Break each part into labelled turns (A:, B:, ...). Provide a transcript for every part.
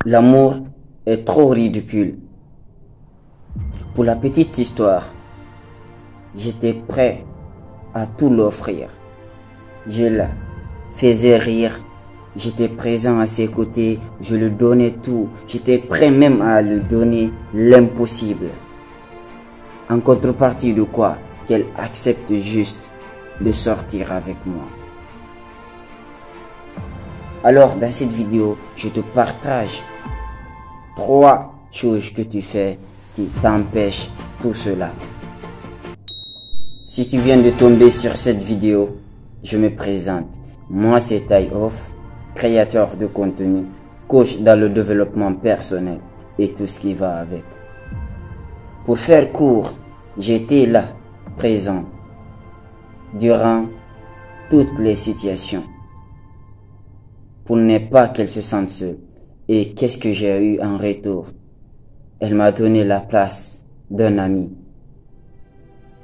A: L'amour est trop ridicule. Pour la petite histoire, j'étais prêt à tout l'offrir. Je la faisais rire, j'étais présent à ses côtés, je lui donnais tout, j'étais prêt même à lui donner l'impossible. En contrepartie de quoi? Qu'elle accepte juste de sortir avec moi. Alors dans cette vidéo, je te partage 3 choses que tu fais qui t'empêchent tout cela. Si tu viens de tomber sur cette vidéo, je me présente. Moi c'est Taïoff, créateur de contenu, coach dans le développement personnel et tout ce qui va avec. Pour faire court, j'étais là, présent, durant toutes les situations, pour ne pas qu'elle se sente seule. Et qu'est-ce que j'ai eu en retour? Elle m'a donné la place d'un ami,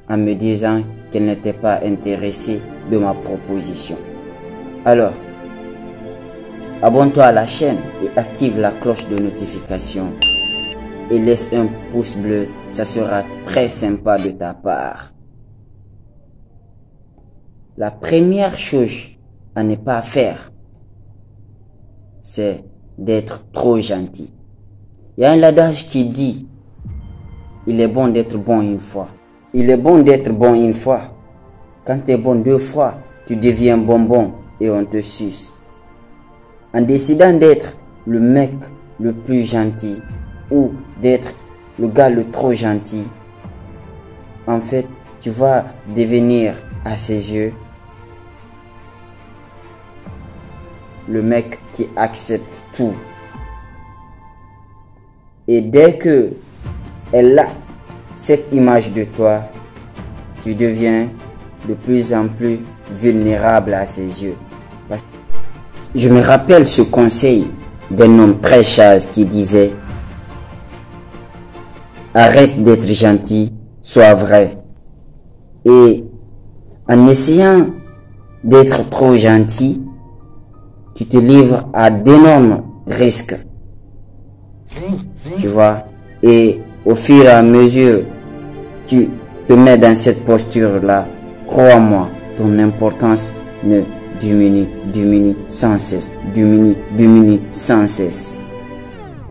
A: en me disant qu'elle n'était pas intéressée de ma proposition. Alors, abonne-toi à la chaîne et active la cloche de notification. Et laisse un pouce bleu, ça sera très sympa de ta part. La première chose à ne pas faire, c'est d'être trop gentil. Il y a un adage qui dit, il est bon d'être bon une fois. Il est bon d'être bon une fois. Quand tu es bon 2 fois, tu deviens bonbon et on te suce. En décidant d'être le mec le plus gentil ou d'être le gars le trop gentil, en fait, tu vas devenir à ses yeux le mec qui accepte tout. Et dès que elle a cette image de toi, tu deviens de plus en plus vulnérable à ses yeux. Je me rappelle ce conseil d'un homme très sage qui disait: arrête d'être gentil, sois vrai. Et en essayant d'être trop gentil, tu te livres à d'énormes risques. Tu vois, et au fur et à mesure, tu te mets dans cette posture-là, crois-moi, ton importance ne diminue sans cesse, diminue sans cesse.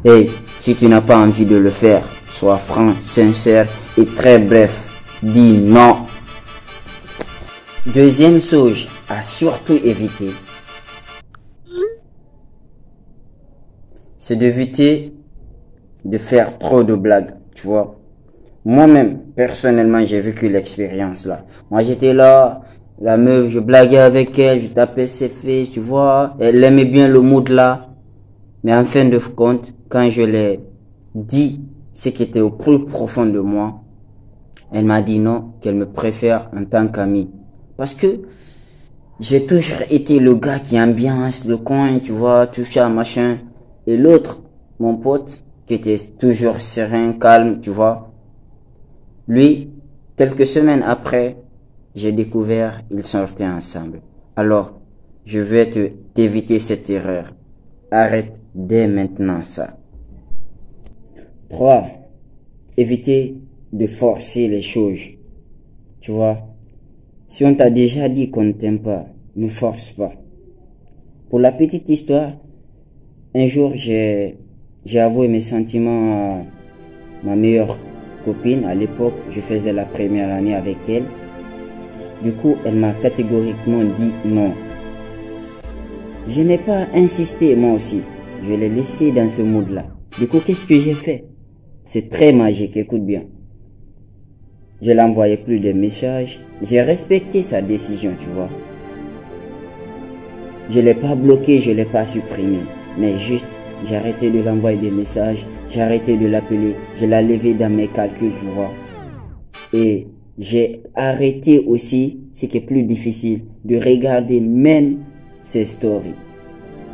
A: Et si tu n'as pas envie de le faire, sois franc, sincère et très bref, dis non. Deuxième chose à surtout éviter, c'est d'éviter de faire trop de blagues, tu vois. Moi-même, personnellement, j'ai vécu l'expérience là. Moi, j'étais là, la meuf, je blaguais avec elle, je tapais ses fesses, tu vois. Elle aimait bien le mood là. Mais en fin de compte, quand je l'ai dit ce qui était au plus profond de moi, elle m'a dit non, qu'elle me préfère en tant qu'ami. Parce que j'ai toujours été le gars qui ambiance le coin, tu vois, tout ça, machin. Et l'autre, mon pote, qui était toujours serein, calme, tu vois. Lui, quelques semaines après, j'ai découvert ils sortaient ensemble. Alors, je vais t'éviter cette erreur. Arrête dès maintenant ça. 3. Éviter de forcer les choses. Tu vois, si on t'a déjà dit qu'on ne t'aime pas, ne force pas. Pour la petite histoire, un jour, j'ai avoué mes sentiments à ma meilleure copine. À l'époque, je faisais la première année avec elle. Du coup, elle m'a catégoriquement dit non. Je n'ai pas insisté moi aussi. Je l'ai laissé dans ce mood-là. Du coup, qu'est-ce que j'ai fait? C'est très magique, écoute bien. Je l'envoyais plus de messages. J'ai respecté sa décision, tu vois. Je ne l'ai pas bloqué, je ne l'ai pas supprimé. Mais juste, j'ai arrêté de l'envoyer des messages, j'ai arrêté de l'appeler, je l'ai levé dans mes calculs, tu vois. Et j'ai arrêté aussi, ce qui est plus difficile, de regarder même ses stories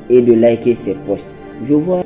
A: et de liker ses posts. Je vois